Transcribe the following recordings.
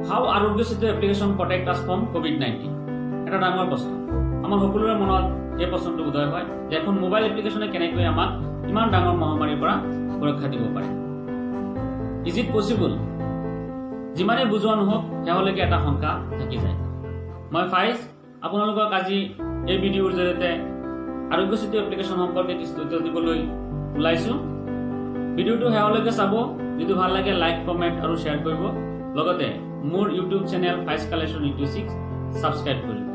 How Aarogya Setu application protect us from COVID-19? এটা ডাঙৰ প্ৰশ্ন। আমাৰ সকলোৰে মনত এই প্ৰশ্নটো উদয় হয় যে এখন মোবাইল এপ্লিকেশনে কেনেকৈ আমাক ইমান ডাঙৰ মহামাৰীৰ পৰা সুৰক্ষা দিব পাৰে। Is it possible? যিমানে বুজোৱা নহওক তেওঁলোকে এটা শংকা থাকি যায়। মই ফাইজ আপোনালোকক আজি এই ভিডিঅ'ৰ জৰিয়তে আৰোগ্য সেতু এপ্লিকেশন সম্পৰ্কে কিছু তথ্য দিবলৈ ওলাইছো। ভিডিঅ'টো শেষলৈকে চাব। যদি ভাল লাগে লাইক, কমেন্ট আৰু শ্বেয়াৰ কৰিব। লগতে মোৰ ইউটিউব চেনেল ফাইজ কালেকশ্যন 86 সাবস্ক্ৰাইব কৰিব।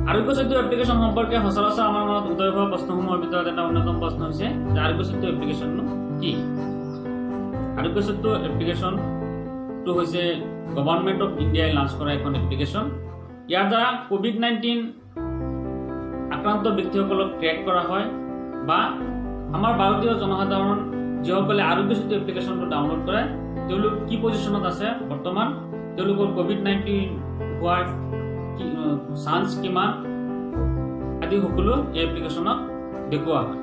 আৰোগ্য সেতু এপ্লিকেশন সম্পৰ্কে সচৰাচৰ আমাৰ মনত উদয় হোৱা প্ৰশ্নসমূহৰ ভিতৰত এটা অন্যতম প্ৰশ্ন হৈছে যে আৰোগ্য সেতু এপ্লিকেশননো কি? আৰোগ্য সেতু এপ্লিকেশনটো হৈছে গভৰ্ণমেণ্ট অফ ইণ্ডিয়াই লঞ্চ কৰা এখন এপ্লিকেশন। ইয়াৰ দ্বাৰা কোভিড-19 আক্ৰান্ত ব্যক্তিসকলক ট্ৰেক কৰা হয় বা আমাৰ ভাৰতীয় জনসাধাৰণ যিসকলে আৰোগ্য সেতু এপ্লিকেশনটো ডাউনলোড কৰে তেওঁলোক কি পজিশনত আছে, বৰ্তমান তেওঁলোকৰ কোভিড-19 হোৱাৰ চান্স কিমান আদি সকলো এই এপ্লিকেশনত দেখুওৱা হয়।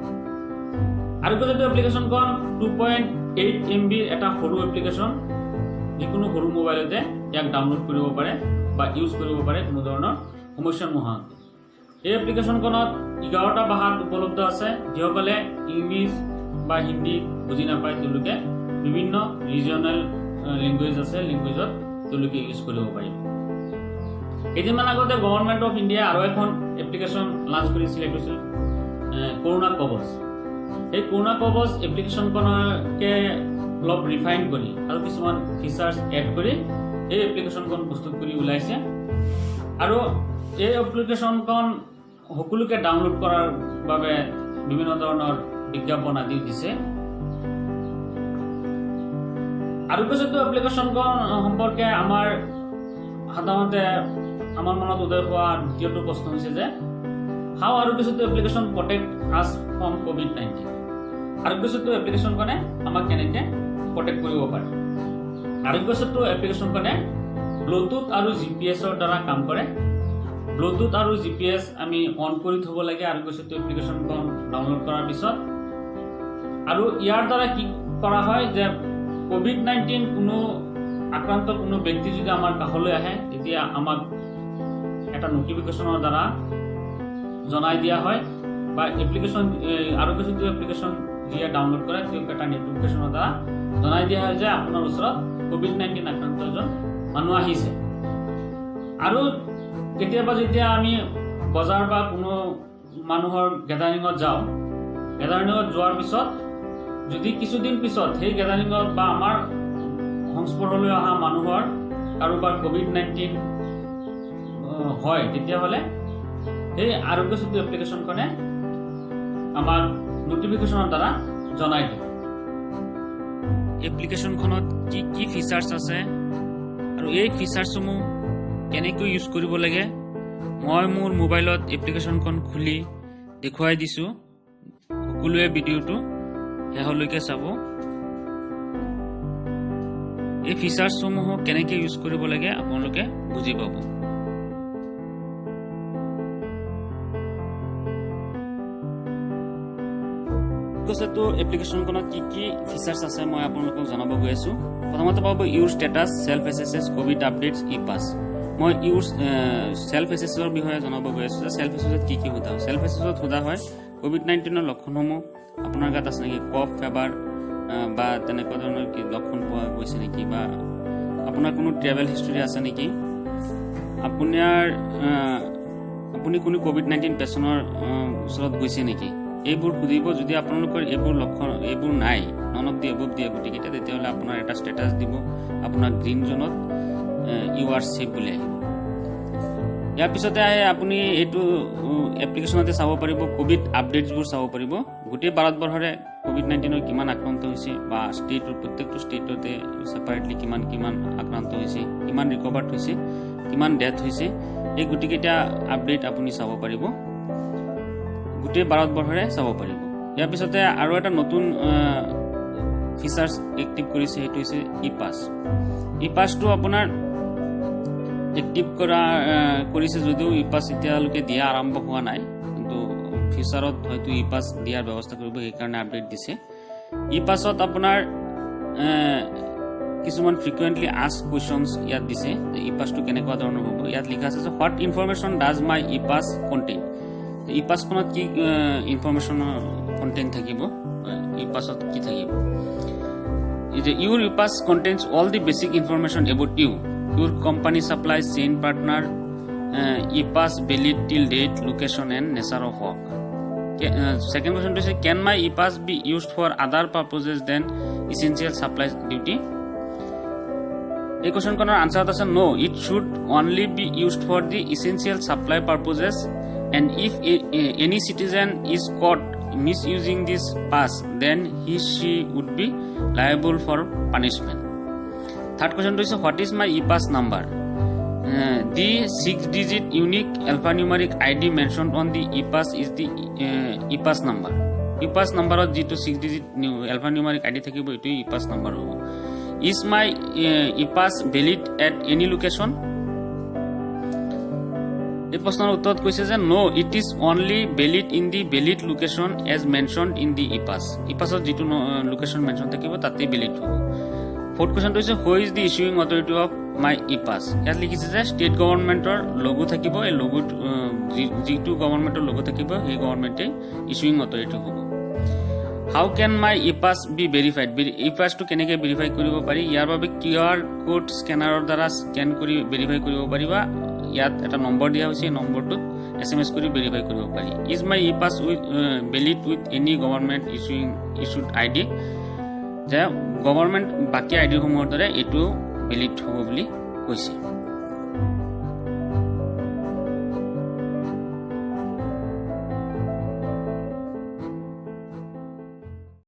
আৰোগ্য সেতু এপ্লিকেশনখন 2.8 MB এটা সৰু এপ্লিকেশন। যিকোনো সৰু মোবাইলতে ইয়াক ডাউনলোড কৰিব পাৰে বা ইউজ কৰিব পাৰে কোনো ধৰণৰ সমস্যা নোহোৱাকৈ। এই এপ্লিকেশনখনত 11টা ভাষাত উপলব্ধ আছে। যিসকলে ইংলিছ বা হিন্দী বুজি নাপায় তেওঁলোকে বিভিন্ন ৰিজনাল লেংগুৱেজ আছে, লেংগুৱেজত তেওঁলোকে ইউজ কৰিব পাৰিব। কেইদিনমান আগতে গভৰ্ণমেণ্ট অফ ইণ্ডিয়া আৰু এখন এপ্লিকেশন লঞ্চ কৰিছিল, এইটো আছিল কৰোনা কবচ। এই কৰোনা কবচ এপ্লিকেশনখনকে অলপ ৰিফাইন কৰি আৰু কিছুমান ফিচাৰ্ছ এড কৰি এই এপ্লিকেশনখন প্ৰস্তুত কৰি ওলাইছে। আৰু এই এপ্লিকেশনখন সকলোকে ডাউনলোড কৰাৰ বাবে বিভিন্ন ধৰণৰ বিজ্ঞাপন আদি দিছে। আৰোগ্য সেতু এপ্লিকেশনখন সম্পৰ্কে আমাৰ সাধাৰণতে আমাৰ মনত উদয় হোৱা দ্বিতীয়টো প্ৰশ্ন হৈছে যে হাউ আৰোগ্য সেতু এপ্লিকেশন প্ৰটেক্ট আছ ফ্ৰম কোভিড-19? আৰোগ্য সেতু এপ্লিকেশনখনে আমাক কেনেকৈ প্ৰটেক্ট কৰিব পাৰে? আৰোগ্য সেতু এপ্লিকেশনখনে ব্লুটুথ আৰু জিপিএছৰ দ্বাৰা কাম কৰে। ব্লুটুথ আৰু জিপিএছ আমি অন কৰি থব লাগে আৰোগ্য সেতু এপ্লিকেশনখন ডাউনলোড কৰাৰ পিছত। আৰু ইয়াৰ দ্বাৰা কি কৰা হয় যে কোভিড-19 কোনো আক্ৰান্ত কোনো ব্যক্তি যদি আমাৰ কাষলৈ আহে তেতিয়া আমাক এটা নোটিফিকেশনৰ দ্বাৰা জনাই দিয়া হয় বা এপ্লিকেশন আৰোগ্য সেতু এপ্লিকেশন যিয়ে ডাউনলোড কৰে তেওঁক এটা নোটিফিকেশনৰ দ্বাৰা জনাই দিয়া হয় যে আপোনাৰ ওচৰত কোভিড-19 আক্ৰান্ত এজন মানুহ আহিছে। আৰু কেতিয়াবা যেতিয়া আমি বজাৰ বা কোনো মানুহৰ গেদাৰিঙত যাওঁ, গেদাৰিঙত যোৱাৰ পিছত যদি কিছুদিন পিছত সেই গেদাৰিঙত বা আমাৰ সংস্পৰ্শলৈ অহা মানুহৰ কাৰোবাৰ কোভিড-19 হয় তেতিয়াহ'লে সেই আৰোগ্য সেতু এপ্লিকেশনখনে আমাক নোটিফিকেশনৰ দ্বাৰা জনাই দিয়ে। এপ্লিকেশনখনত কি কি ফিচাৰ্ছ আছে আৰু এই ফিচাৰ্ছসমূহ কেনেকৈ ইউজ কৰিব লাগে মই মোৰ মোবাইলত এপ্লিকেশনখন খুলি দেখুৱাই দিছোঁ। সকলোৱে ভিডিঅ'টো শেষলৈকে চাব। এই ফিচাৰ্ছসমূহ কেনেকৈ ইউজ কৰিব লাগে আপোনালোকে বুজি পাব। সেতু এপ্লিকেশনখনত কি কি ফিচাৰ্ছ আছে মই আপোনালোকক জনাব গৈ আছো। প্ৰথমতে পাব your status, self assess, COVID updates, e pass. মই ইউৰ সেল্ফ এছেছৰ বিষয়ে জনাব গৈ আছো যে সেল্ফ এছেছত কি কি সোধা হয়। সেল্ফ এছেছত সোধা হয় কোভিড-19ৰ লক্ষণসমূহ আপোনাৰ গাত আছে নেকি, কফ, ফেভাৰ বা তেনেকুৱা ধৰণৰ কি লক্ষণ পোৱা গৈছে নেকি, বা আপোনাৰ কোনো ট্ৰেভেল হিষ্ট্ৰী আছে নেকি, আপুনি কোনো কোভিড-19 পেচেণ্টৰ ওচৰত গৈছে নেকি, এইবোৰ সুধিব। যদি আপোনালোকৰ এইবোৰ লক্ষণ এইবোৰ নাই, নন অফ দি এবভ দিয়ে গোটেইকেইটা, তেতিয়াহ'লে আপোনাৰ এটা ষ্টেটাছ দিব, আপোনাৰ গ্ৰীণ জোনত ইউ আৰ ছেফ বুলি আহিব। ইয়াৰ পিছতে আহে আপুনি এইটো এপ্লিকেশ্যনতে চাব পাৰিব কোভিড আপডেটছবোৰ চাব পাৰিব। গোটেই ভাৰতবৰ্ষৰে কোভিড-19 কিমান আক্ৰান্ত হৈছে বা ষ্টেটৰ প্ৰত্যেকটো ষ্টেটতে ছেপাৰেটলি কিমান কিমান আক্ৰান্ত হৈছে, কিমান ৰিকভাৰ্ড হৈছে, কিমান ডেথ হৈছে, এই গোটেইকেইটা আপডেট আপুনি চাব পাৰিব, গোটেই ভাৰতবৰ্ষৰে চাব পাৰিব। ইয়াৰ পিছতে আৰু এটা নতুন ফিচাৰ্ছ এক্টিভ কৰিছে, সেইটো হৈছে ই-পাছ। ই-পাছটো আপোনাৰ এক্টিভ কৰিছে যদিও ই পাছ এতিয়ালৈকে দিয়া আৰম্ভ হোৱা নাই, কিন্তু ফিউচাৰত হয়তো ই পাছ দিয়াৰ ব্যৱস্থা কৰিব, সেইকাৰণে আপডেট দিছে। ই পাছত আপোনাৰ কিছুমান ফ্ৰিকুৱেণ্টলি আস্ক কুৱেশ্যনছ ইয়াত দিছে, ই পাছটো কেনেকুৱা ধৰণৰ হ'ব। ইয়াত লিখা আছে যে what information does my E pass contain. ই পাছখনত কি ইনফৰমেশ্যনৰ কণ্টেইন থাকিব, ই পাছত কি থাকিব। Your e-pass contains all the basic information about you. Your company supplies chain partner, e-pass valid till date, location and nature of work. Second question is, can my e-pass be used for other purposes than essential supplies duty? A question corner answer is no. It should only be used for the essential supply purposes, and if any citizen is caught misusing this pass, then she would be liable for punishment. Third question is, what is my e-pass number? The 6-digit unique alphanumeric ID mentioned on the e-pass is the e-pass number. E-pass number of G to 6-digit alphanumeric ID থাকিব, এটো e-pass number হ'ব। Is my e-pass valid at any location? এই প্ৰশ্নৰ উত্তৰত কৈছে যে no, it is only valid in the valid location as mentioned in the E pass. ই পাছত যিটো লোকেশ্যন মেনশ্যন থাকিব তাতেই ভেলিড হ'ব। ফ'ৰ্থ কুৱেশ্যনটো হৈছে who is the issuing authority of my E pass. ইয়াত লিখিছে যে ষ্টেট গভৰ্ণমেণ্টৰ লগো থাকিব, এই লগোত যিটো গভৰ্ণমেণ্টৰ লগো থাকিব সেই গভৰ্ণমেণ্টে ইছ্যুইং অথৰিটি হ'ব। How can my E pass B verified? ই পাছটো কেনেকৈ ভেৰিফাই কৰিব পাৰি? ইয়াৰ বাবে QR কোড স্কেনাৰৰ দ্বাৰা স্কেন কৰি ভেৰিফাই কৰিব পাৰিবা। ইয়াত এটা নম্বৰ দিয়া হৈছে, এই নম্বৰটোত SMS কৰি ভেৰিফাই কৰিব পাৰি। Is my E pass valid with any government issued ID? যে গভৰ্ণমেণ্ট বাকী আইডিসমূহৰ দৰে এইটো ভেলিড হ'ব বুলি কৈছে।